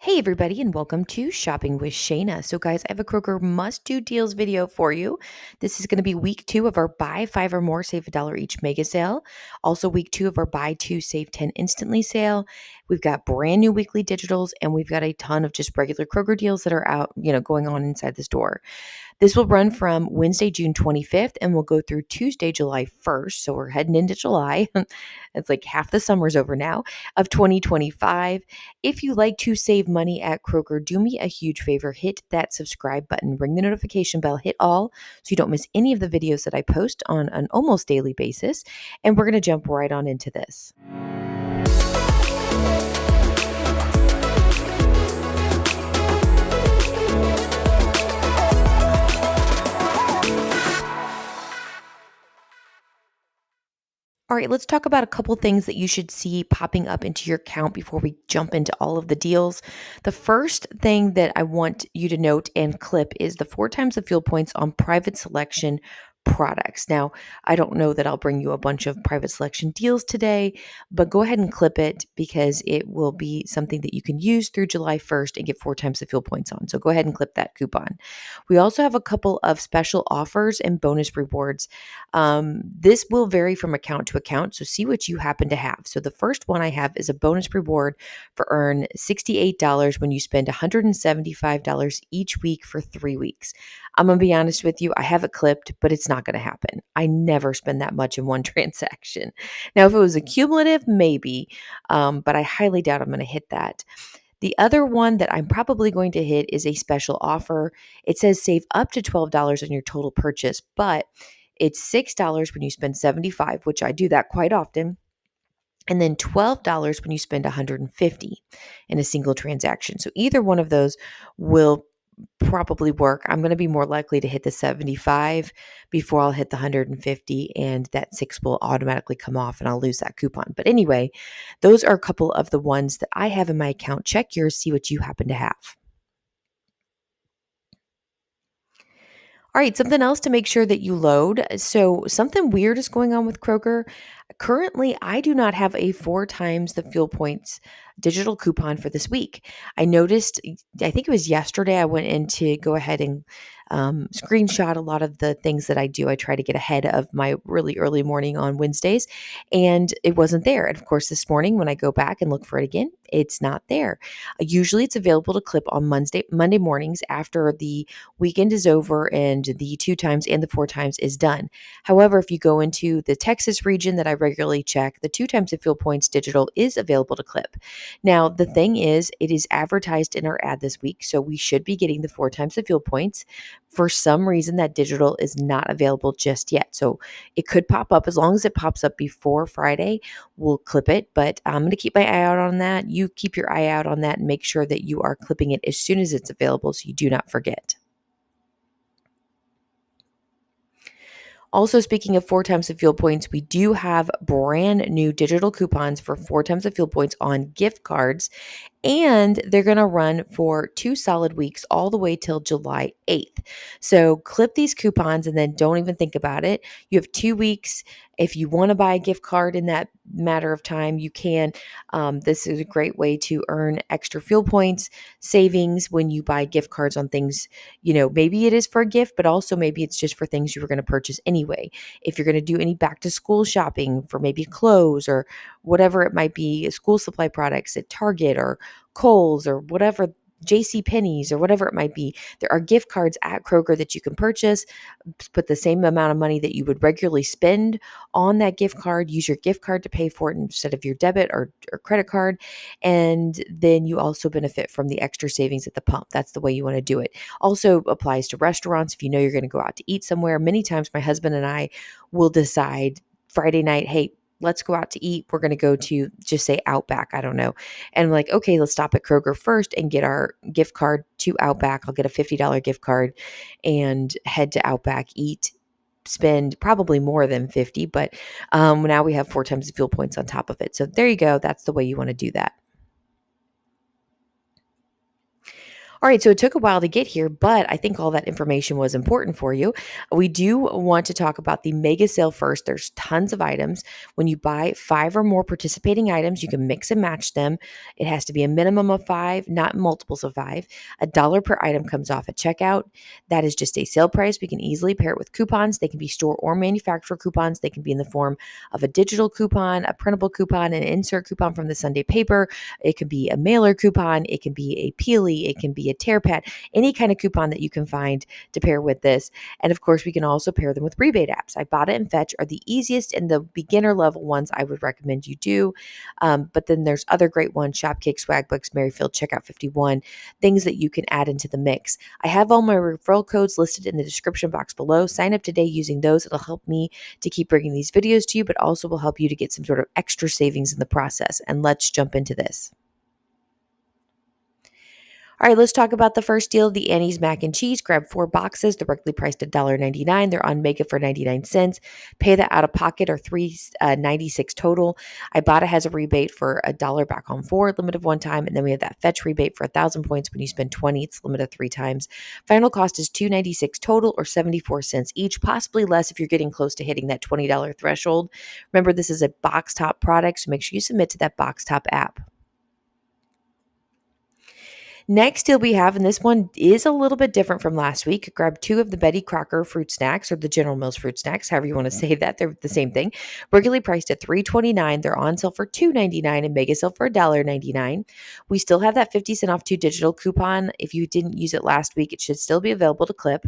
Hey everybody, and welcome to Shopping with Shana. So guys, I have a Kroger must-do deals video for you. This is going to be week 2 of our buy 5 or more, save $1 each mega sale. Also week 2 of our buy 2, save 10 instantly sale. We've got brand new weekly digitals, and we've got a ton of just regular Kroger deals that are out, going on inside the store. This will run from Wednesday, June 25th, and we'll go through Tuesday, July 1st. So we're heading into July. It's like half the summer's over now of 2025. If you like to save money at Kroger, do me a huge favor. Hit that subscribe button, ring the notification bell, hit all so you don't miss any of the videos that I post on an almost daily basis. And we're going to jump right on into this. All right, let's talk about a couple things that you should see popping up into your account before we jump into all of the deals. The first thing that I want you to note and clip is the 4 times the fuel points on private selection products. Now, I don't know that I'll bring you a bunch of private selection deals today, but go ahead and clip it because it will be something that you can use through July 1st and get 4 times the fuel points on. So go ahead and clip that coupon. We also have a couple of special offers and bonus rewards. This will vary from account to account, so see what you happen to have. So the first one I have is a bonus reward for earn $68 when you spend $175 each week for 3 weeks. I'm going to be honest with you, I have it clipped, but it's not going to happen. I never spend that much in one transaction. Now, if it was accumulative, maybe, but I highly doubt I'm going to hit that. The other one that I'm probably going to hit is a special offer. It says save up to $12 on your total purchase, but it's $6 when you spend $75, which I do that quite often, and then $12 when you spend $150 in a single transaction. So either one of those will probably work. I'm going to be more likely to hit the 75 before I'll hit the 150, and that 6 will automatically come off and I'll lose that coupon. But anyway, those are a couple of the ones that I have in my account. Check yours, see what you happen to have. All right, something else to make sure that you load. So, something weird is going on with Kroger. Currently, I do not have a 4 times the fuel points digital coupon for this week. I noticed, I think it was yesterday, I went in to go ahead and screenshot a lot of the things that I do. I try to get ahead of my really early morning on Wednesdays, and it wasn't there. And of course, this morning when I go back and look for it again, it's not there. Usually, it's available to clip on Monday mornings after the weekend is over and the 2 times and the 4 times is done. However, if you go into the Texas region that I regularly check, the 2 times the fuel points digital is available to clip. Now, the thing is, it is advertised in our ad this week, so we should be getting the 4 times the fuel points. For some reason, that digital is not available just yet. So it could pop up. As long as it pops up before Friday, we'll clip it. But I'm going to keep my eye out on that. You keep your eye out on that and make sure that you are clipping it as soon as it's available so you do not forget. Also, speaking of 4 times the fuel points, we do have brand new digital coupons for 4 times the fuel points on gift cards, and they're going to run for 2 solid weeks all the way till July 8th. So clip these coupons and then don't even think about it. You have 2 weeks. If you want to buy a gift card in that matter of time, you can. This is a great way to earn extra fuel points, savings when you buy gift cards on things, maybe it is for a gift, but also maybe it's just for things you were going to purchase anyway. If you're going to do any back to school shopping for maybe clothes or whatever it might be, school supply products at Target or Kohl's or whatever, JC Penney's or whatever it might be, there are gift cards at Kroger that you can purchase, put the same amount of money that you would regularly spend on that gift card, use your gift card to pay for it instead of your debit or credit card, and then you also benefit from the extra savings at the pump. That's the way you want to do it. Also applies to restaurants. If you know you're going to go out to eat somewhere, many times my husband and I will decide Friday night, hey, let's go out to eat. We're going to go to, just say, Outback. I don't know. And I'm like, okay, let's stop at Kroger first and get our gift card to Outback. I'll get a $50 gift card and head to Outback, eat, spend probably more than 50, but now we have 4 times the fuel points on top of it. So there you go. That's the way you want to do that. All right, so it took a while to get here, but I think all that information was important for you. We do want to talk about the mega sale first. There's tons of items. When you buy 5 or more participating items, you can mix and match them. It has to be a minimum of 5, not multiples of 5. $1 per item comes off at checkout. That is just a sale price. We can easily pair it with coupons. They can be store or manufacturer coupons. They can be in the form of a digital coupon, a printable coupon, an insert coupon from the Sunday paper. It can be a mailer coupon. It can be a Peely. It can be a tear pad, any kind of coupon that you can find to pair with this. And of course, we can also pair them with rebate apps. Ibotta and Fetch are the easiest and the beginner level ones I would recommend you do. But then there's other great ones, Shopkick, Swagbooks, Merryfield, Checkout 51, things that you can add into the mix. I have all my referral codes listed in the description box below. Sign up today using those. It'll help me to keep bringing these videos to you, but also will help you to get some sort of extra savings in the process. And let's jump into this. All right, let's talk about the first deal, the Annie's Mac and Cheese. Grab 4 boxes. They're regularly priced at $1.99. They're on Mega for 99 cents. Pay that out of pocket or $3.96 total. Ibotta has a rebate for $1 back on 4, limit of 1 time. And then we have that Fetch rebate for 1,000 points. When you spend 20, it's limit of 3 times. Final cost is $2.96 total or 74 cents each, possibly less if you're getting close to hitting that $20 threshold. Remember, this is a box top product, so make sure you submit to that box top app. Next deal we have, and this one is a little bit different from last week. Grab 2 of the Betty Crocker fruit snacks or the General Mills fruit snacks, however you want to say that. They're the same thing. Regularly priced at $3.29. They're on sale for $2.99 and mega sale for $1.99. We still have that 50 cent off 2 digital coupon. If you didn't use it last week, it should still be available to clip.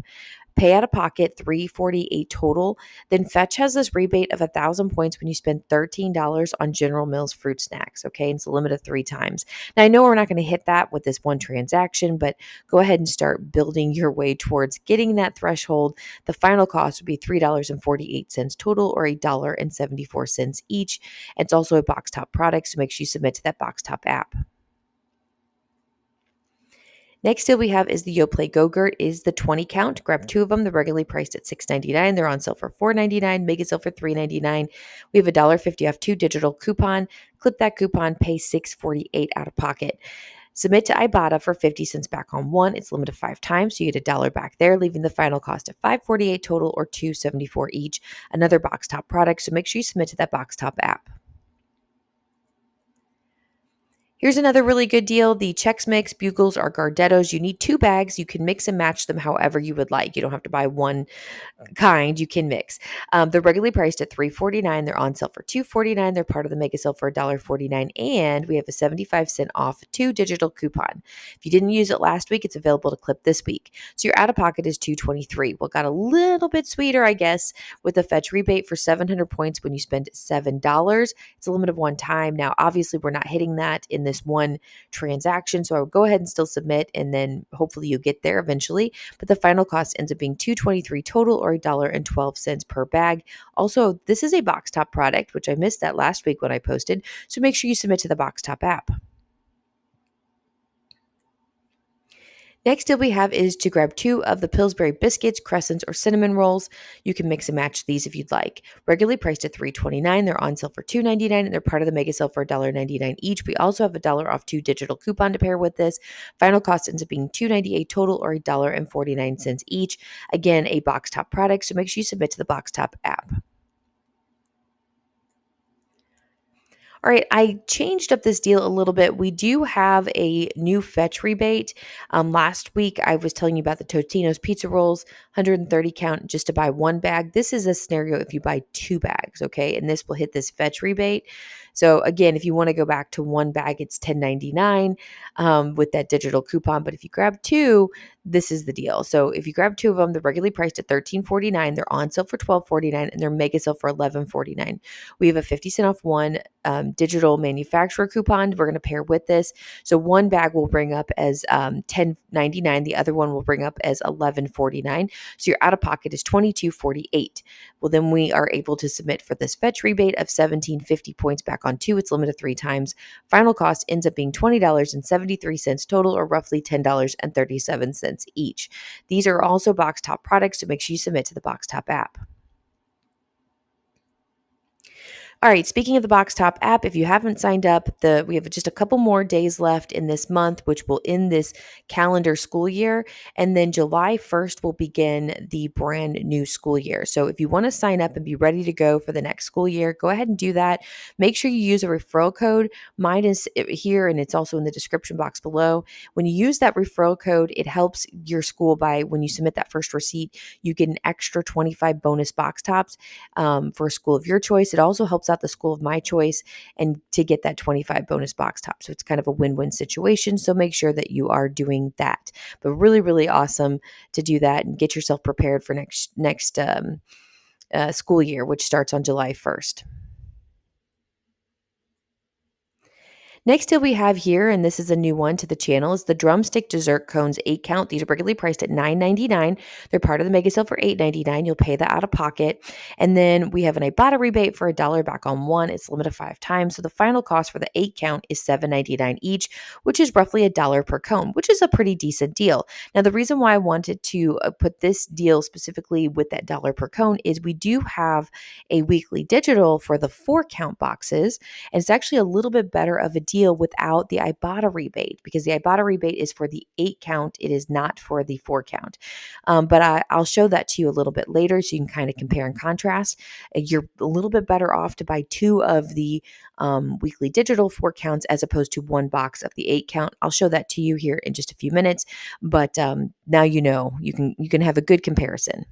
Pay out of pocket $3.48 total. Then Fetch has this rebate of 1,000 points when you spend $13 on General Mills fruit snacks. Okay, and it's a limit of 3 times. Now I know we're not going to hit that with this one transaction, but go ahead and start building your way towards getting that threshold. The final cost would be $3.48 total or $1.74 each. It's also a box top product, so make sure you submit to that box top app. Next deal we have is the Yoplay GoGurt is the 20 count. Grab 2 of them. They're regularly priced at $6.99. They're on sale for $4.99. Mega sale for $3.99. We have a $1.50 off 2 digital coupon. Clip that coupon, pay $6.48 out of pocket. Submit to Ibotta for 50 cents back on 1. It's limited 5 times, so you get $1 back there, leaving the final cost at $5.48 total or $2.74 each. Another box top product, so make sure you submit to that box top app. Here's another really good deal. The Chex Mix, Bugles, or Gardettos. You need 2 bags. You can mix and match them however you would like. You don't have to buy one kind. You can mix. They're regularly priced at $3.49. They're on sale for $2.49. They're part of the mega sale for $1.49. And we have a 75 cent off 2 digital coupon. If you didn't use it last week, it's available to clip this week. So your out of pocket is $2.23. Well, got a little bit sweeter, I guess, with the Fetch rebate for 700 points when you spend $7. It's a limit of 1 time. Now, obviously, we're not hitting that in this one transaction. So I would go ahead and still submit, and then hopefully you get there eventually. But the final cost ends up being $2.23 total or $1.12 per bag. Also, this is a box top product, which I missed that last week when I posted. So make sure you submit to the box top app. Next deal we have is to grab 2 of the Pillsbury biscuits, crescents, or cinnamon rolls. You can mix and match these if you'd like. Regularly priced at $3.29. They're on sale for $2.99, and they're part of the mega sale for $1.99 each. We also have a $1 off 2 digital coupon to pair with this. Final cost ends up being $2.98 total or $1.49 each. Again, a box top product, so make sure you submit to the box top app. All right, I changed up this deal a little bit. We do have a new Fetch rebate. Last week, I was telling you about the Totino's pizza rolls, 130 count just to buy 1 bag. This is a scenario if you buy 2 bags, okay? And this will hit this Fetch rebate. So again, if you want to go back to 1 bag, it's $10.99 with that digital coupon. But if you grab 2, this is the deal. So if you grab 2 of them, they're regularly priced at $13.49. They're on sale for $12.49, and they're mega sale for $11.49. We have a 50 cent off 1 digital manufacturer coupon we're going to pair with this. So 1 bag will bring up as $10.99. The other one will bring up as $11.49. So your out of pocket is $22.48. Well, then we are able to submit for this Fetch rebate of $17.50 points back on 2. It's limited 3 times. Final cost ends up being $20.73 total, or roughly $10.37 each. These are also box top products, so make sure you submit to the box top app. All right, speaking of the Box Top app, if you haven't signed up, we have just a couple more days left in this month, which will end this calendar school year. And then July 1st will begin the brand new school year. So if you want to sign up and be ready to go for the next school year, go ahead and do that. Make sure you use a referral code. Mine is here and it's also in the description box below. When you use that referral code, it helps your school by when you submit that first receipt, you get an extra 25 bonus box tops for a school of your choice. It also helps out the school of my choice and to get that 25 bonus box top. So it's kind of a win-win situation. So make sure that you are doing that. But really, really awesome to do that and get yourself prepared for next school year, which starts on July 1st. Next deal we have here, and this is a new one to the channel, is the Drumstick Dessert Cones 8 count. These are regularly priced at $9.99. They're part of the mega sale for $8.99. You'll pay that out of pocket. And then we have an Ibotta rebate for $1 back on one. It's limited 5 times. So the final cost for the 8 count is $7.99 each, which is roughly $1 per cone, which is a pretty decent deal. Now, the reason why I wanted to put this deal specifically with that $1 per cone is we do have a weekly digital for the 4 count boxes, and it's actually a little bit better of a deal without the Ibotta rebate because the Ibotta rebate is for the 8 count. It is not for the 4 count. But I'll show that to you a little bit later so you can kind of compare and contrast. You're a little bit better off to buy 2 of the weekly digital 4 counts as opposed to 1 box of the 8 count. I'll show that to you here in just a few minutes. But now you know you can have a good comparison.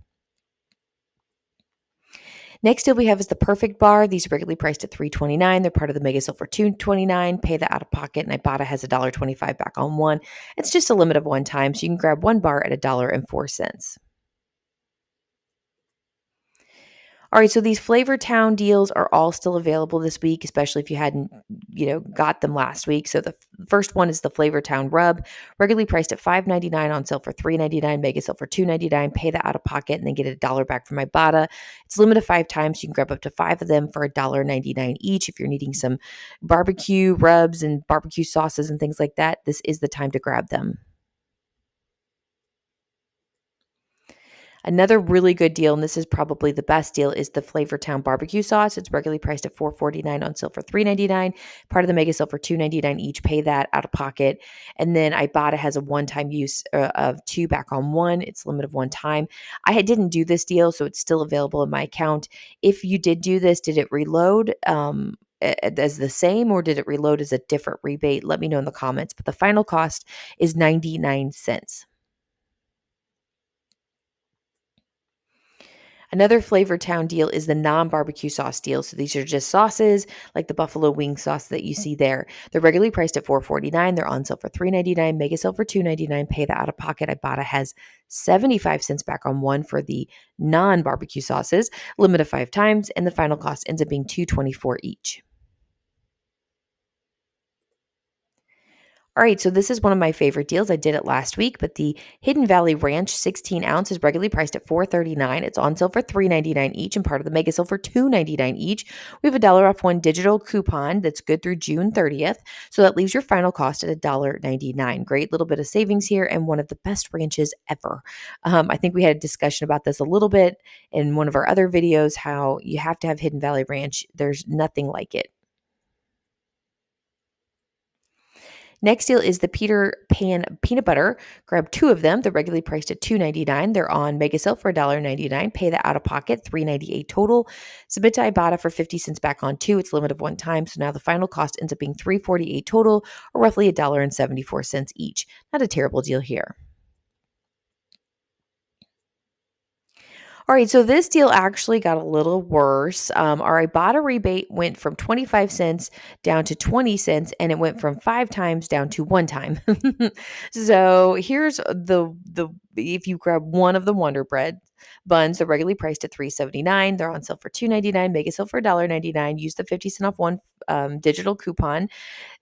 Next deal we have is the Perfect Bar. These are regularly priced at $3.29. They're part of the mega sale for $2.29. Pay that out of pocket, and Ibotta has $1.25 back on one. It's just a limit of one time, so you can grab 1 bar at $1.04. All right, so these Flavor Town deals are all still available this week, especially if you hadn't, got them last week. So the first one is the Flavor Town rub, regularly priced at $5.99, on sale for $3.99, mega sale for $2.99. Pay that out of pocket and then get $1 back from Ibotta. It's limited 5 times. So you can grab up to 5 of them for $1.99 each. If you're needing some barbecue rubs and barbecue sauces and things like that, this is the time to grab them. Another really good deal, and this is probably the best deal, is the Flavor Town barbecue sauce. It's regularly priced at $4.49, on sale for $3.99. Part of the mega sale for $2.99 each. Pay that out of pocket. And then Ibotta has a one-time use of 2 back on 1. It's a limit of 1 time. I didn't do this deal, so it's still available in my account. If you did do this, did it reload as the same, or did it reload as a different rebate? Let me know in the comments. But the final cost is 99 cents. Another Flavor Town deal is the non-barbecue sauce deal. So these are just sauces like the buffalo wing sauce that you see there. They're regularly priced at $4.49. They're on sale for $3.99, mega sale for $2.99. Pay that out of pocket. Ibotta has 75 cents back on one for the non-barbecue sauces, limit of 5 times, and the final cost ends up being $2.24 each. All right, so this is one of my favorite deals. I did it last week, but the Hidden Valley Ranch 16 ounce is regularly priced at $4.39. It's on sale for $3.99 each and part of the mega sale for $2.99 each. We have $1 off one digital coupon that's good through June 30th. So that leaves your final cost at $1.99. Great little bit of savings here and one of the best ranches ever. I think we had a discussion about this a little bit in one of our other videos, how you have to have Hidden Valley Ranch. There's nothing like it. Next deal is the Peter Pan peanut butter. Grab 2 of them. They're regularly priced at $2.99. They're on mega sale for $1.99. Pay that out of pocket, $3.98 total. Submit to Ibotta for 50 cents back on 2. It's limited 1 time. So now the final cost ends up being $3.48 total, or roughly $1.74 each. Not a terrible deal here. All right, so this deal actually got a little worse. Our Ibotta rebate went from 25 cents down to 20 cents, and it went from 5 times down to 1 time. So here's the if you grab one of the Wonder Bread buns, they're regularly priced at $3.79. They're on sale for $2.99, mega sale for $1.99. Use the 50 cent off one digital coupon.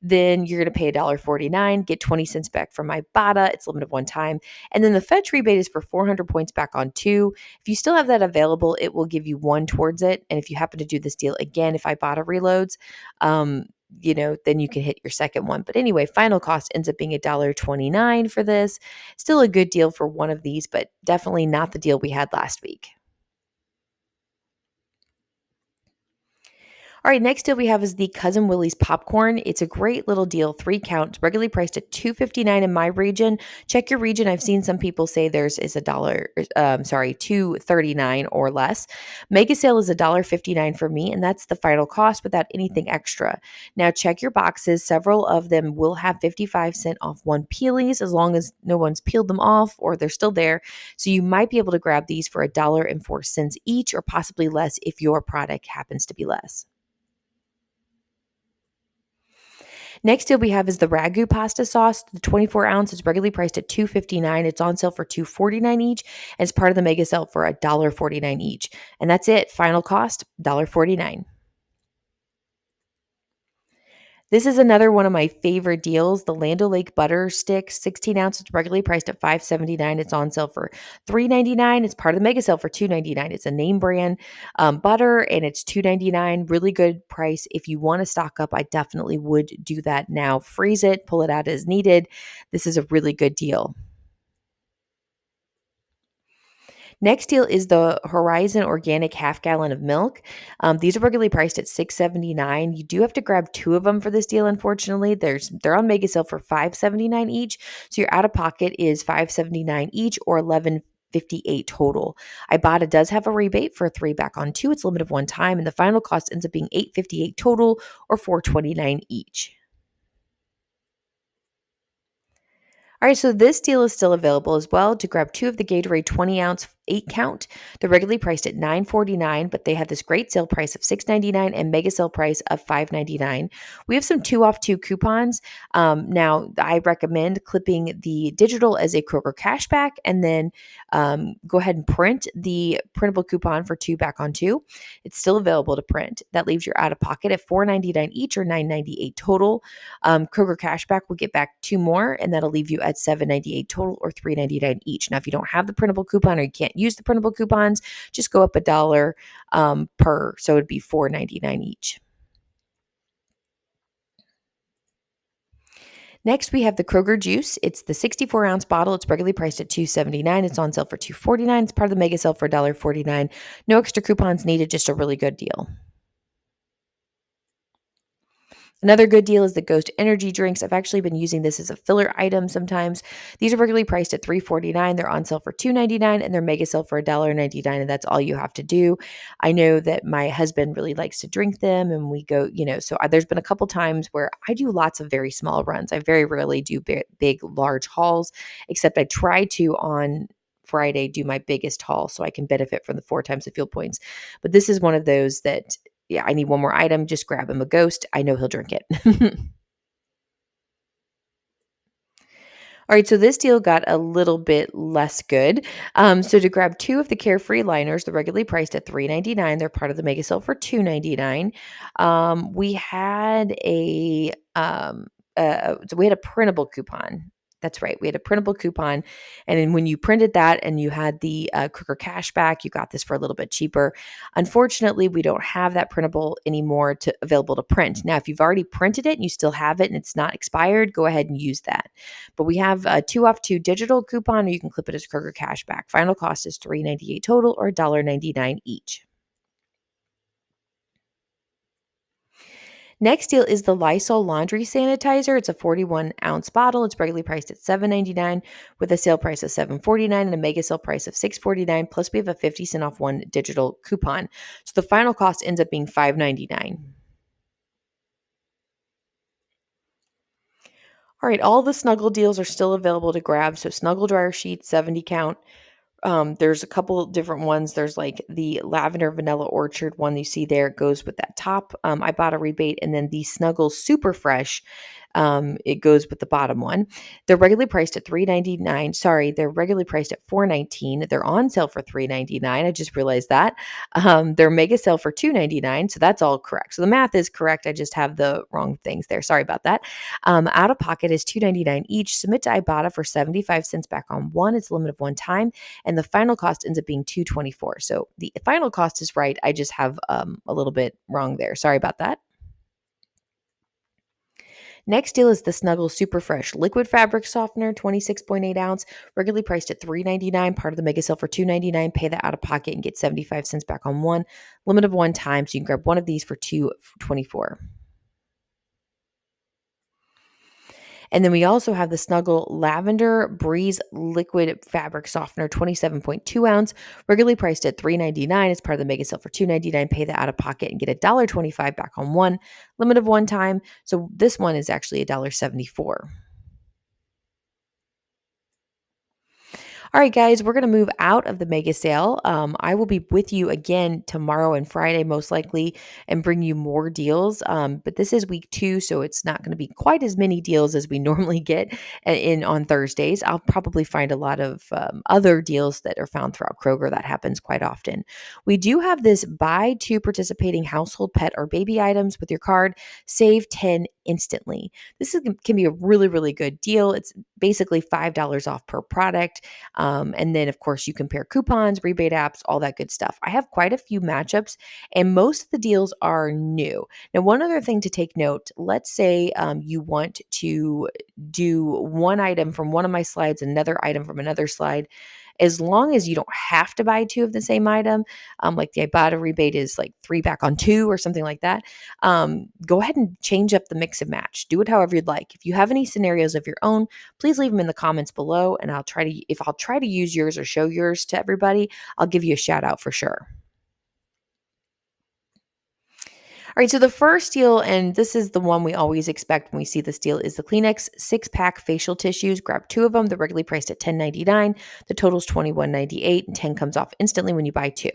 Then you're going to pay $1.49, get 20 cents back from Ibotta. It's limited 1 time. And then the fetch rebate is for 400 points back on 2. If you still have that available, it will give you 1 towards it. And if you happen to do this deal again, if Ibotta reloads, then you can hit your second one. But anyway, final cost ends up being $1.29 for this. Still a good deal for one of these, but definitely not the deal we had last week. All right, next deal we have is the Cousin Willie's popcorn. It's a great little deal, 3 count, regularly priced at $2.59 in my region. Check your region. I've seen some people say theirs is $2.39 or less. Mega sale is $1.59 for me, and that's the final cost without anything extra. Now check your boxes. Several of them will have 55-cent off one peelies as long as no one's peeled them off or they're still there. So you might be able to grab these for $1.04 each, or possibly less if your product happens to be less. Next deal we have is the Ragu pasta sauce. The 24 ounce is regularly priced at $2.59. It's on sale for $2.49 each, and it's part of the mega sale for $1.49 each. And that's it. Final cost, $1.49. This is another one of my favorite deals. The Lando Lake butter stick, 16 ounces, regularly priced at $5.79. It's on sale for $3.99. It's part of the mega sale for $2.99. It's a name brand butter, and it's $2.99. Really good price. If you want to stock up, I definitely would do that now. Freeze it, pull it out as needed. This is a really good deal. Next deal is the Horizon Organic half gallon of milk. These are regularly priced at $6.79. You do have to grab two of them for this deal, unfortunately. They're on mega sale for $5.79 each. So your out of pocket is $5.79 each, or $11.58 total. Ibotta does have a rebate for 3 back on 2. It's limited of one time, and the final cost ends up being $8.58 total, or $4.29 each. All right, so this deal is still available as well to grab two of the Gatorade 20-ounce 8 count. They're regularly priced at $9.49, but they have this great sale price of $6.99 and mega sale price of $5.99. We have some 2 off 2 coupons. Now, I recommend clipping the digital as a Kroger cashback, and then go ahead and print the printable coupon for 2 back on 2. It's still available to print. That leaves your out of pocket at $4.99 each, or $9.98 total. Kroger cashback will get back 2 more, and that'll leave you at $7.98 total, or $3.99 each. Now, if you don't have the printable coupon or you can't use the printable coupons, just go up $1 per, so it'd be $4.99 each. Next, we have the Kroger Juice. It's the 64-ounce bottle. It's regularly priced at $2.79. It's on sale for $2.49. It's part of the mega sale for $1.49. No extra coupons needed, just a really good deal. Another good deal is the Ghost energy drinks. I've actually been using this as a filler item sometimes. These are regularly priced at $3.49. They're on sale for $2.99, and they're mega sale for $1.99, and that's all you have to do. I know that my husband really likes to drink them, and we go, so there's been a couple times where I do lots of very small runs. I very rarely do big, large hauls, except I try to on Friday do my biggest haul so I can benefit from the 4 times the fuel points. But this is one of those that, yeah, I need one more item, just grab him a Ghost. I know he'll drink it. All right, so this deal got a little bit less good. So to grab 2 of the Carefree Liners, they're regularly priced at $3.99. They're part of the mega sale for $2.99. We had so we had a printable coupon. That's right. We had a printable coupon. And then when you printed that and you had the Kroger cashback, you got this for a little bit cheaper. Unfortunately, we don't have that printable anymore available to print. Now, if you've already printed it and you still have it and it's not expired, go ahead and use that. But we have a 2 off 2 digital coupon, or you can clip it as Kroger cashback. Final cost is $3.98 total, or $1.99 each. Next deal is the Lysol laundry sanitizer. It's a 41-ounce bottle. It's regularly priced at $7.99 with a sale price of $7.49 and a mega sale price of $6.49. Plus, we have a 50-cent off 1 digital coupon. So the final cost ends up being $5.99. All right, all the Snuggle deals are still available to grab. So Snuggle dryer sheets, 70 count. There's a couple different ones. There's like the Lavender Vanilla Orchard one you see there. It goes with that top. I bought a rebate, and then the Snuggle Superfresh. It goes with the bottom one. They're regularly priced at $3.99. Sorry, they're regularly priced at $4.19. They're on sale for $3.99. I just realized that. They're mega sale for $2.99. So that's all correct. So the math is correct. I just have the wrong things there. Sorry about that. Out of pocket is $2.99 each. Submit to Ibotta for 75 cents back on 1. It's a limit of 1 time. And the final cost ends up being $2.24. So the final cost is right. I just have a little bit wrong there. Sorry about that. Next deal is the Snuggle Superfresh liquid fabric softener, 26.8 ounce, regularly priced at $3.99. Part of the mega sale for $2.99. Pay that out of pocket and get 75 cents back on one. Limit of one time, so you can grab one of these for $2.24. And then we also have the Snuggle Lavender Breeze Liquid Fabric Softener, 27.2 ounce, regularly priced at $3.99. It's part of the mega sale for $2.99. Pay that out of pocket and get $1.25 back on one. Limit of one time. So this one is actually $1.74. All right, guys, we're going to move out of the mega sale. I will be with you again tomorrow and Friday, most likely, and bring you more deals. But this is week 2, so it's not going to be quite as many deals as we normally get in on Thursdays. I'll probably find a lot of other deals that are found throughout Kroger. That happens quite often. We do have this buy 2 participating household pet or baby items with your card, save 10 instantly. Can be a really, really good deal. It's basically $5 off per product. And then, of course, you compare coupons, rebate apps, all that good stuff. I have quite a few matchups, and most of the deals are new. Now, one other thing to take note, let's say you want to do one item from one of my slides, another item from another slide. As long as you don't have to buy 2 of the same item, like the Ibotta rebate is like 3 back on 2 or something like that, go ahead and change up the mix and match. Do it however you'd like. If you have any scenarios of your own, please leave them in the comments below, and I'll try to use yours or show yours to everybody, I'll give you a shout out for sure. All right, so the first deal, and this is the one we always expect when we see this deal, is the Kleenex 6-pack facial tissues. Grab 2 of them. They're regularly priced at $10.99. The total's $21.98, and 10 comes off instantly when you buy 2.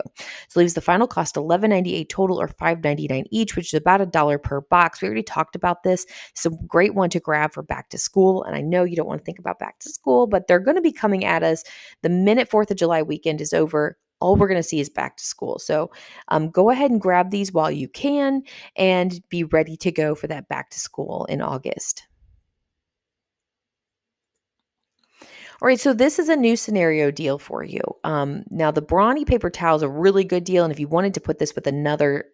So leaves the final cost $11.98 total, or $5.99 each, which is about $1 per box. We already talked about this. It's a great one to grab for back to school, and I know you don't want to think about back to school, but they're going to be coming at us the minute 4th of July weekend is over. All we're going to see is back to school. So go ahead and grab these while you can and be ready to go for that back to school in August. All right, so this is a new scenario deal for you. Now, the Brawny paper towel is a really good deal, and if you wanted to put this with another,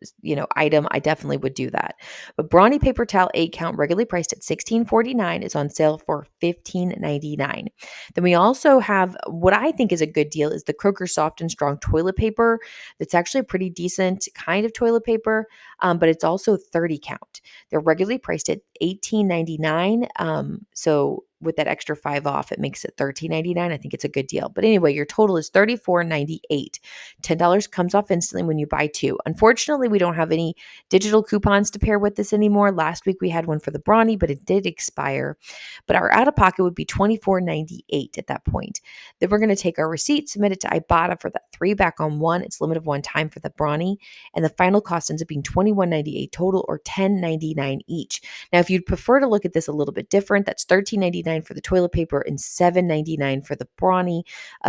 item, I definitely would do that. But Brawny paper towel 8 count, regularly priced at $16.49, is on sale for $15.99. Then we also have what I think is a good deal is the Kroger Soft and Strong toilet paper. That's actually a pretty decent kind of toilet paper, but it's also 30 count. They're regularly priced at $18.99. So with that extra 5 off, it makes it $13.99. I think it's a good deal. But anyway, your total is $34.98. $10 comes off instantly when you buy 2. Unfortunately, we don't have any digital coupons to pair with this anymore. Last week we had one for the Brawny, but it did expire. But our out-of-pocket would be $24.98 at that point. Then we're going to take our receipt, submit it to Ibotta for that 3 back on 1. It's limit of 1 time for the Brawny. And the final cost ends up being $21.98 total, or $10.99 each. Now, if you'd prefer to look at this a little bit different, that's $13.99 for the toilet paper and $7.99 for the Brawny,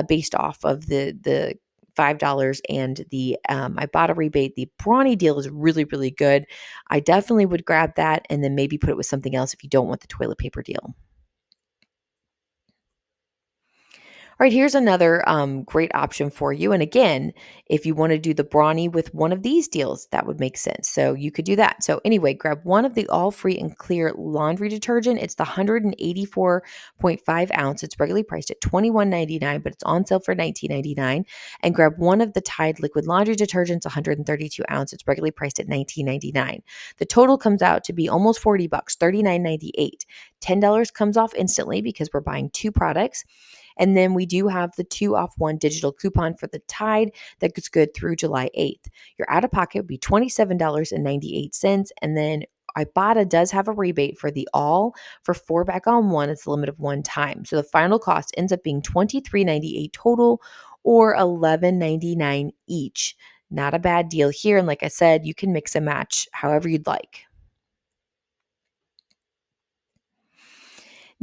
based off of the $5 and the Ibotta rebate. The Brawny deal is really, really good. I definitely would grab that and then maybe put it with something else if you don't want the toilet paper deal. All right, here's another great option for you. And again, if you want to do the Brawny with one of these deals, that would make sense. So you could do that. So anyway, grab one of the all free and clear laundry detergent. It's the 184.5 ounce. It's regularly priced at $21.99, but it's on sale for $19.99. And grab one of the Tide liquid laundry detergents, 132 ounce. It's regularly priced at $19.99. The total comes out to be almost $40, $39.98. $10 comes off instantly because we're buying 2 products. And then we do have the 2 off 1 digital coupon for the Tide that gets good through July 8th. Your out of pocket would be $27.98. And then Ibotta does have a rebate for the all for 4 back on 1. It's the limit of 1 time. So the final cost ends up being $23.98 total, or $11.99 each. Not a bad deal here. And like I said, you can mix and match however you'd like.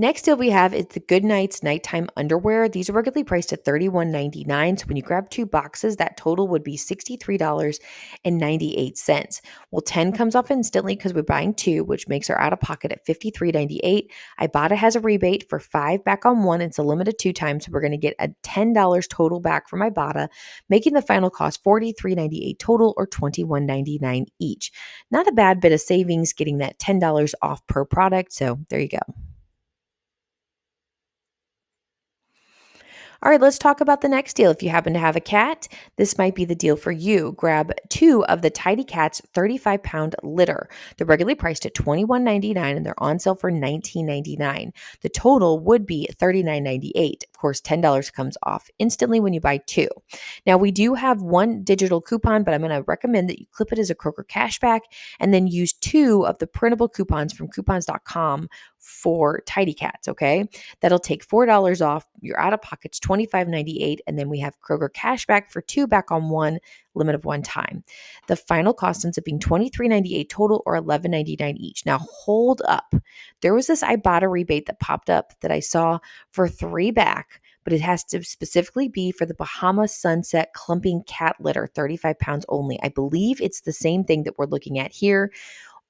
Next deal we have is the Good Nights Nighttime Underwear. These are regularly priced at $31.99. So when you grab 2 boxes, that total would be $63.98. Well, 10 comes off instantly because we're buying 2, which makes our out of pocket at $53.98. Ibotta has a rebate for 5 back on 1. It's a limited 2 times. So we're going to get a $10 total back from Ibotta, making the final cost $43.98 total or $21.99 each. Not a bad bit of savings getting that $10 off per product. So there you go. All right, let's talk about the next deal. If you happen to have a cat, this might be the deal for you. Grab 2 of the Tidy Cats 35-pound litter. They're regularly priced at $21.99 and they're on sale for $19.99. The total would be $39.98. Of course, $10 comes off instantly when you buy 2. Now, we do have 1 digital coupon, but I'm going to recommend that you clip it as a Kroger cashback and then use 2 of the printable coupons from coupons.com for Tidy Cats, okay? That'll take $4 off. Your out of pocket's $25.98, and then we have Kroger cashback for 2 back on 1, limit of 1 time. The final cost ends up being $23.98 total or $11.99 each. Now hold up. There was this Ibotta rebate that popped up that I saw for 3 back, but it has to specifically be for the Bahama Sunset Clumping Cat Litter, 35 pounds only. I believe it's the same thing that we're looking at here.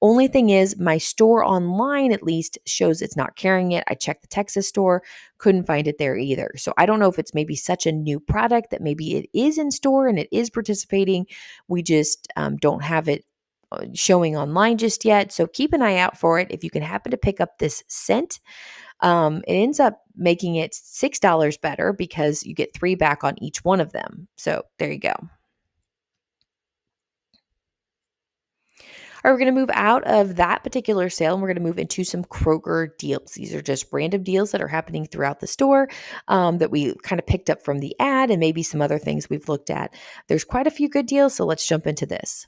Only thing is, my store online at least shows it's not carrying it. I checked the Texas store, couldn't find it there either. So I don't know if it's maybe such a new product that maybe it is in store and it is participating. We just don't have it showing online just yet. So keep an eye out for it. If you can happen to pick up this scent, it ends up making it $6 better because you get 3 back on each one of them. So there you go. All right, we're going to move out of that particular sale and we're going to move into some Kroger deals. These are just random deals that are happening throughout the store that we kind of picked up from the ad and maybe some other things we've looked at. There's quite a few good deals, so let's jump into this.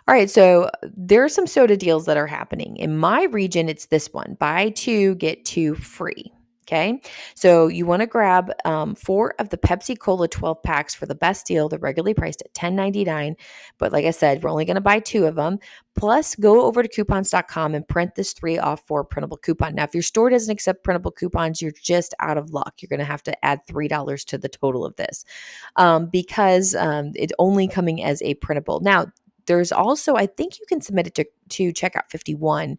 All right, so there are some soda deals that are happening. In my region, it's this one: buy 2, get 2 free. Okay, so you want to grab 4 of the Pepsi Cola 12 packs for the best deal. They're regularly priced at $10.99. But like I said, we're only going to buy 2 of them. Plus, go over to coupons.com and print this 3 off 4 printable coupon. Now, if your store doesn't accept printable coupons, you're just out of luck. You're going to have to add $3 to the total of this because it's only coming as a printable. Now, there's also, I think you can submit it to checkout 51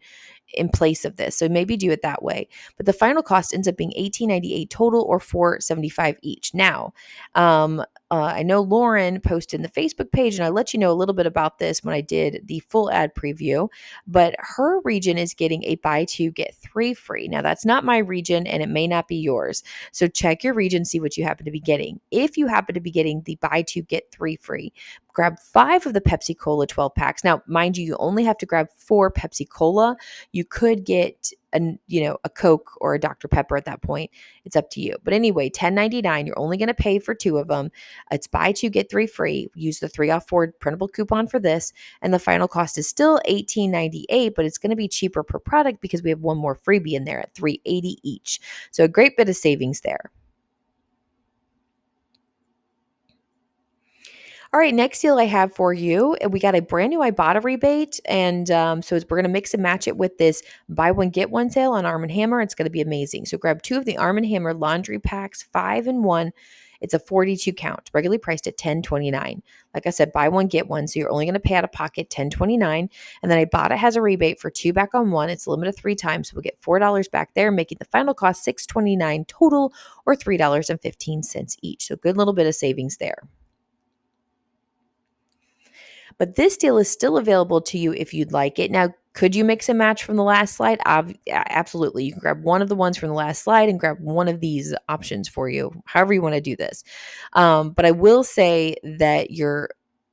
in place of this. So maybe do it that way. But the final cost ends up being $18.98 total or $4.75 each. Now, I know Lauren posted in the Facebook page, and I let you know a little bit about this when I did the full ad preview, but her region is getting a buy 2, get 3 free. Now, that's not my region, and it may not be yours. So check your region, see what you happen to be getting. If you happen to be getting the buy 2, get 3 free, grab 5 of the Pepsi Cola 12 packs. Now, mind you, you only have to grab 4 Pepsi Cola. You could get a Coke or a Dr. Pepper at that point. It's up to you. But anyway, $10.99, you're only going to pay for 2 of them. It's buy 2, get 3 free. Use the 3 off 4 printable coupon for this. And the final cost is still $18.98, but it's going to be cheaper per product because we have 1 more freebie in there at $3.80 each. So a great bit of savings there. All right, next deal I have for you. We got a brand new Ibotta rebate, and we're going to mix and match it with this buy 1, get 1 sale on Arm & Hammer. It's going to be amazing. So grab 2 of the Arm & Hammer laundry packs, 5 in 1. It's a 42 count, regularly priced at $10.29. Like I said, buy 1, get 1, so you're only going to pay out of pocket $10.29. And then Ibotta has a rebate for 2 back on 1. It's limited 3 times, so we'll get $4 back there, making the final cost $6.29 total or $3.15 each. So good little bit of savings there. But this deal is still available to you if you'd like it. Now, could you mix and match from the last slide? Absolutely. You can grab one of the ones from the last slide and grab one of these options for you, however you want to do this. But I will say that you're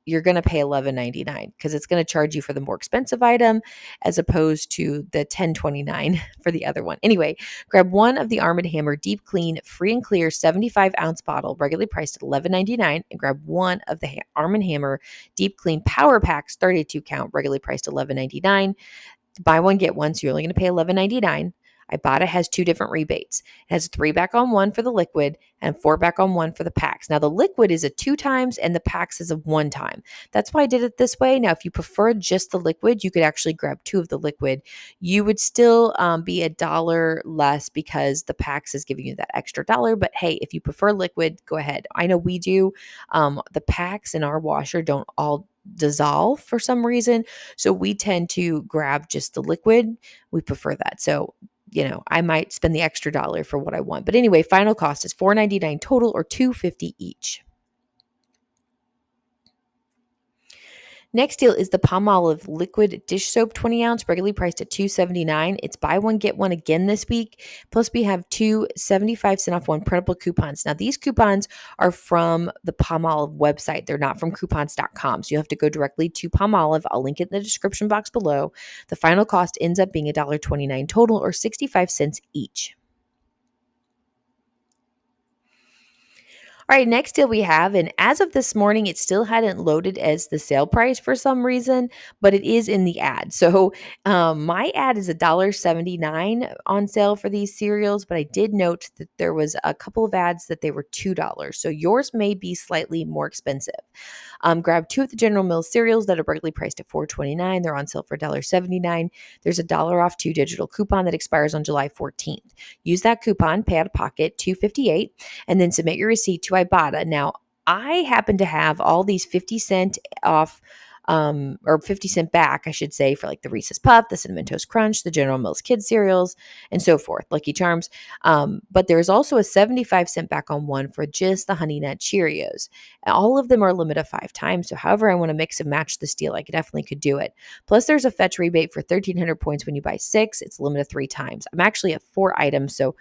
going to pay $11.99 because it's going to charge you for the more expensive item as opposed to the $10.29 for the other one. Anyway, grab 1 of the Arm & Hammer Deep Clean Free and Clear 75-ounce bottle, regularly priced at $11.99, and grab 1 of the Arm & Hammer Deep Clean Power Packs 32 count, regularly priced $11.99. Buy 1, get 1, so you're only going to pay $11.99. Ibotta has 2 different rebates. It has 3 back on 1 for the liquid and 4 back on 1 for the packs. Now, the liquid is a 2 times and the packs is a 1 time. That's why I did it this way. Now, if you prefer just the liquid, you could actually grab 2 of the liquid. You would still be $1 less because the packs is giving you that extra dollar. But hey, if you prefer liquid, go ahead. I know we do. The packs in our washer don't all dissolve for some reason. So we tend to grab just the liquid. We prefer that. So, I might spend the extra dollar for what I want. But anyway, final cost is $4.99 total or $2.50 each. Next deal is the Palmolive liquid dish soap 20 ounce, regularly priced at $2.79. It's buy one, get one again this week. Plus, we have 2 75-cent off one printable coupons. Now, these coupons are from the Palmolive website. They're not from coupons.com. So you have to go directly to Palmolive. I'll link it in the description box below. The final cost ends up being $1.29 total or 65 cents each. All right, next deal we have, and as of this morning, it still hadn't loaded as the sale price for some reason, but it is in the ad. So my ad is $1.79 on sale for these cereals, but I did note that there was a couple of ads that they were $2. So yours may be slightly more expensive. Grab 2 of the General Mills cereals that are regularly priced at $4.29. They're on sale for $1.79. There's a $1 off 2 digital coupon that expires on July 14th. Use that coupon, pay out of pocket, $2.58, and then submit your receipt to Ibotta. Now, I happen to have all these 50-cent off or 50 cent back, I should say, for like the Reese's Puff, the Cinnamon Toast Crunch, the General Mills Kids cereals, and so forth, Lucky Charms. But there's also a 75-cent back on one for just the Honey Nut Cheerios. And all of them are limited 5 times. So however I want to mix and match this deal, I definitely could do it. Plus, there's a fetch rebate for 1,300 points when you buy 6. It's limited 3 times. I'm actually at 4 items, so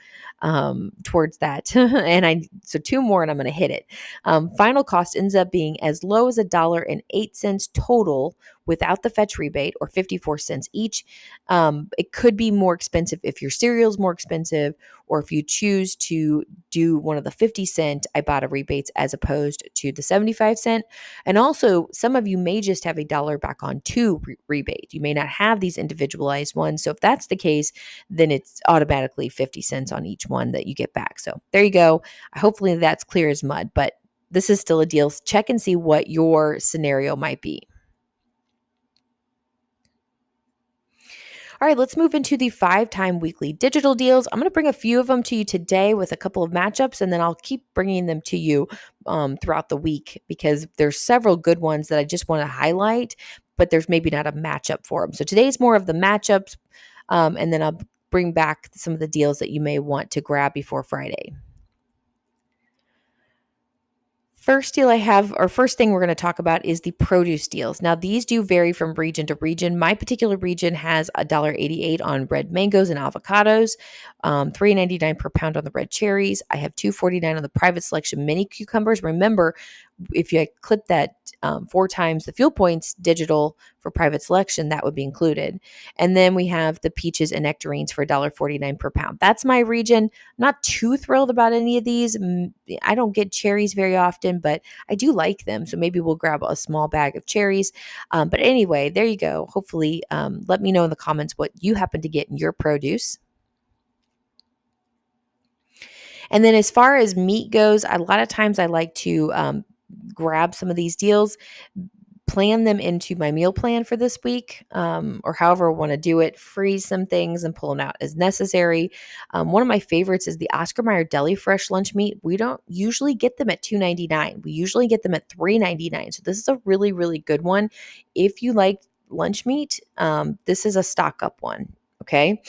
towards that. So 2 more and I'm going to hit it. Final cost ends up being as low as $1.08 total without the fetch rebate, or 54 cents each. It could be more expensive if your cereal's more expensive, or if you choose to do one of the 50-cent Ibotta rebates as opposed to the 75-cent. And also, some of you may just have $1 back on 2 rebate. You may not have these individualized ones. So if that's the case, then it's automatically 50 cents on each one that you get back. So there you go. Hopefully that's clear as mud, but this is still a deal. Check and see what your scenario might be. All right, let's move into the 5-time weekly digital deals. I'm going to bring a few of them to you today with a couple of matchups, and then I'll keep bringing them to you throughout the week because there's several good ones that I just want to highlight, but there's maybe not a matchup for them. So today's more of the matchups, and then I'll bring back some of the deals that you may want to grab before Friday. First deal I have, or first thing we're going to talk about, is the produce deals. Now, these do vary from region to region. My particular region has $1.88 on red mangoes and avocados, $3.99 per pound on the red cherries. I have $2.49 on the private selection mini cucumbers. Remember, if you clip that 4 times the fuel points digital for private selection, that would be included. And then we have the peaches and nectarines for $1.49 per pound. That's my region. I'm not too thrilled about any of these. I don't get cherries very often, but I do like them. So maybe we'll grab a small bag of cherries. But anyway, there you go. Hopefully, let me know in the comments what you happen to get in your produce. And then as far as meat goes, a lot of times I like to grab some of these deals, plan them into my meal plan for this week, or however I want to do it, freeze some things and pull them out as necessary. One of my favorites is the Oscar Mayer Deli Fresh lunch meat. We don't usually get them at $2.99. We usually get them at $3.99. So this is a really, really good one. If you like lunch meat, this is a stock up one. Okay.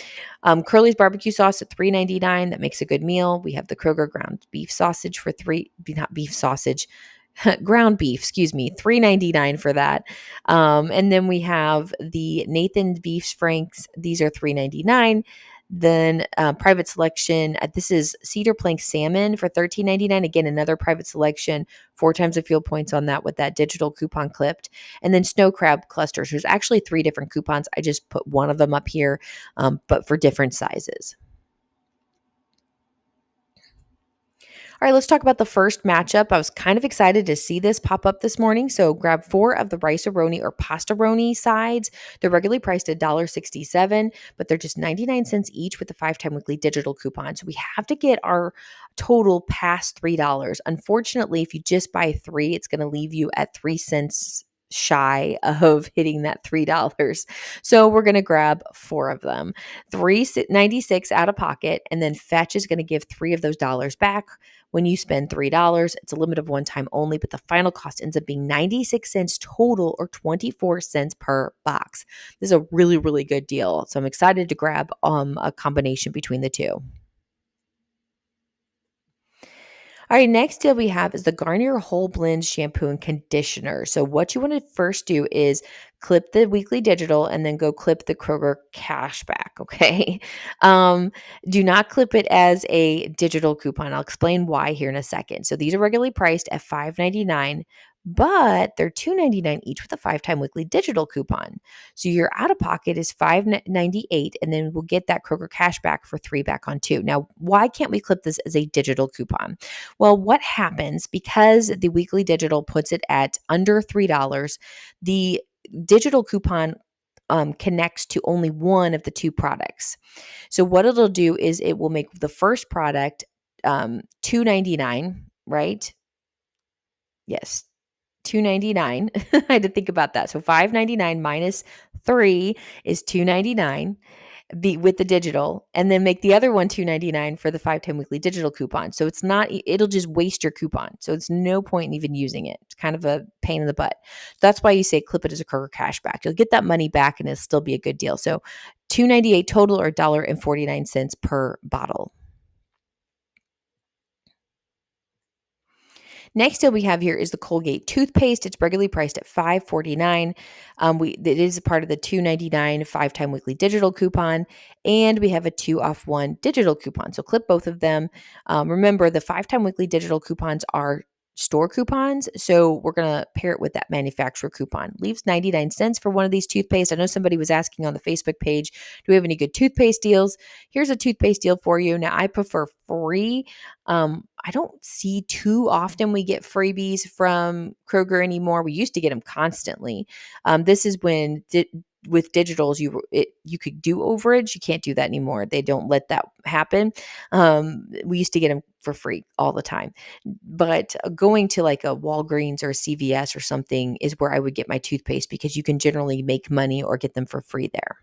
Curly's barbecue sauce at $3.99. That makes a good meal. We have the Kroger ground beef sausage for ground beef, $3.99 for that. And then we have the Nathan Beef Franks. These are $3.99. Then private selection. This is cedar plank salmon for $13.99. Again, another private selection. 4 times the fuel points on that with that digital coupon clipped. And then snow crab clusters. There's actually 3 different coupons. I just put one of them up here, but for different sizes. All right, let's talk about the first matchup. I was kind of excited to see this pop up this morning. So grab 4 of the rice-a-roni or pasta-roni sides. They're regularly priced at $1.67, but they're just 99 cents each with the 5-time weekly digital coupon. So we have to get our total past $3. Unfortunately, if you just buy 3, it's going to leave you at 3 cents shy of hitting that $3. So we're going to grab 4 of them. 3.96 out of pocket, and then Fetch is going to give 3 of those dollars back when you spend $3. It's a limit of one time only, but the final cost ends up being 96 cents total or 24 cents per box. This is a really, really good deal. So I'm excited to grab a combination between the two. All right, next deal we have is the Garnier Whole Blend Shampoo and Conditioner. So what you want to first do is clip the weekly digital and then go clip the Kroger cashback, okay? Um, do not clip it as a digital coupon. I'll explain why here in a second. So these are regularly priced at $5.99, but they're $2.99 each with a 5-time weekly digital coupon. So your out of pocket is $5.98, and then we'll get that Kroger cashback for 3 back on 2. Now, why can't we clip this as a digital coupon? Well, what happens because the weekly digital puts it at under $3, the digital coupon connects to only one of the 2 products. So what it'll do is it will make the first product $2.99, right? Yes, $2.99. I had to think about that. So $5.99 minus 3 is $2.99 with the digital, and then make the other one $2.99 for the 5-time weekly digital coupon. So it's not, it'll just waste your coupon. So it's no point in even using it. It's kind of a pain in the butt. That's why you say clip it as a Kroger cashback. You'll get that money back and it'll still be a good deal. So $2.98 total or $1.49 per bottle. Next deal we have here is the Colgate Toothpaste. It's regularly priced at $5.49. It is a part of the $2.99 5-time weekly digital coupon, and we have a 2-off-1 digital coupon. So clip both of them. Remember, the 5-time weekly digital coupons are store coupons, so we're going to pair it with that manufacturer coupon. Leaves 99 cents for one of these toothpaste. I know somebody was asking on the Facebook page, do we have any good toothpaste deals? Here's a toothpaste deal for you. Now, I prefer free. I don't see too often we get freebies from Kroger anymore. We used to get them constantly. This is when with digitals, you could do overage. You can't do that anymore. They don't let that happen. We used to get them for free all the time. But going to like a Walgreens or a CVS or something is where I would get my toothpaste because you can generally make money or get them for free there.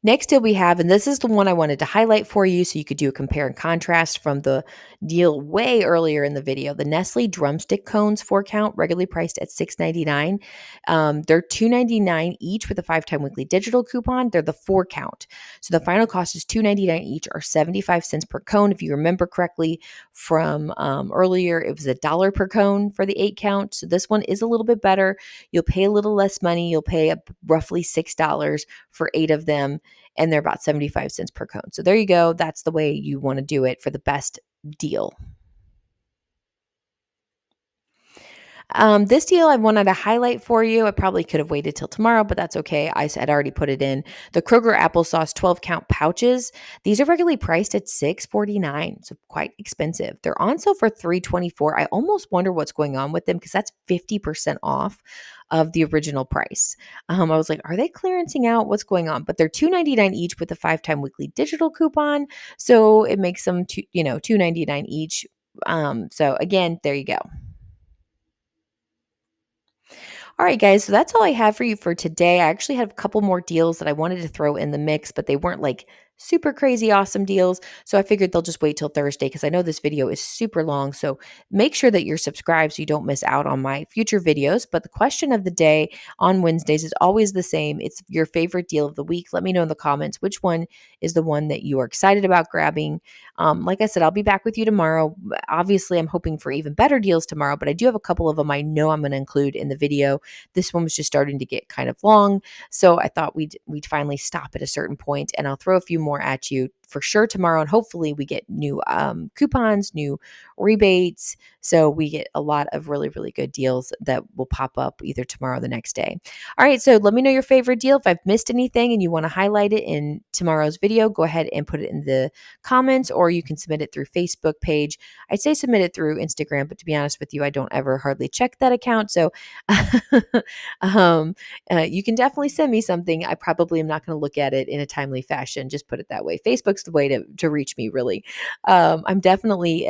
Next deal we have, and this is the one I wanted to highlight for you so you could do a compare and contrast from the deal way earlier in the video. The Nestle Drumstick Cones 4-count, regularly priced at $6.99. They're $2.99 each with a 5-time weekly digital coupon. They're the 4-count. So the final cost is $2.99 each or 75 cents per cone. If you remember correctly from earlier, it was $1 per cone for the 8-count. So this one is a little bit better. You'll pay a little less money. You'll pay roughly $6 for 8 of them, and they're about 75 cents per cone. So there you go. That's the way you want to do it for the best deal. This deal I wanted to highlight for you. I probably could have waited till tomorrow, but that's okay. I had already put it in. The Kroger Applesauce 12-count pouches. These are regularly priced at $6.49, so quite expensive. They're on sale for $3.24. I almost wonder what's going on with them because that's 50% off of the original price. I was like, are they clearancing out? What's going on? But they're $2.99 each with a 5-time weekly digital coupon, so it makes them $2.99 each. So again, there you go. All right, guys. So that's all I have for you for today. I actually have a couple more deals that I wanted to throw in the mix, but they weren't like super crazy awesome deals. So I figured they'll just wait till Thursday because I know this video is super long. So make sure that you're subscribed so you don't miss out on my future videos. But the question of the day on Wednesdays is always the same. It's your favorite deal of the week. Let me know in the comments which one is the one that you are excited about grabbing. Like I said, I'll be back with you tomorrow. Obviously, I'm hoping for even better deals tomorrow, but I do have a couple of them I know I'm going to include in the video. This one was just starting to get kind of long, so I thought we'd finally stop at a certain point, and I'll throw a few more at you for sure tomorrow, and hopefully we get new coupons, new rebates. So we get a lot of really, really good deals that will pop up either tomorrow or the next day. All right, so let me know your favorite deal. If I've missed anything and you want to highlight it in tomorrow's video, go ahead and put it in the comments, or you can submit it through Facebook page. I'd say submit it through Instagram, but to be honest with you, I don't ever hardly check that account. So you can definitely send me something. I probably am not going to look at it in a timely fashion. Just put it that way. Facebook's the way to reach me, really. I'm definitely,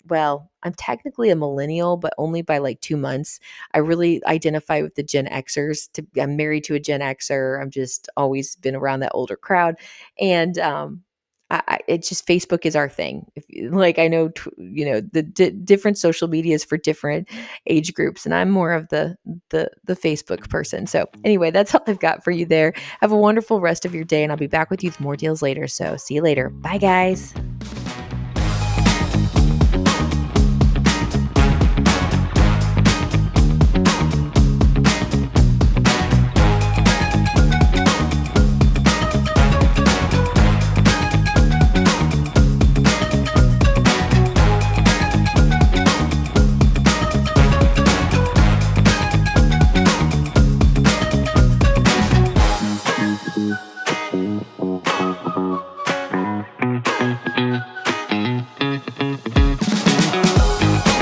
well, I'm technically a millennial, but only by like 2 months. I really identify with the Gen Xers. I'm married to a Gen Xer. I'm just always been around that older crowd. And it's just Facebook is our thing. Like I know, the different social medias for different age groups, and I'm more of the Facebook person. So anyway, that's all I've got for you there. Have a wonderful rest of your day, and I'll be back with you with more deals later. So see you later. Bye, guys.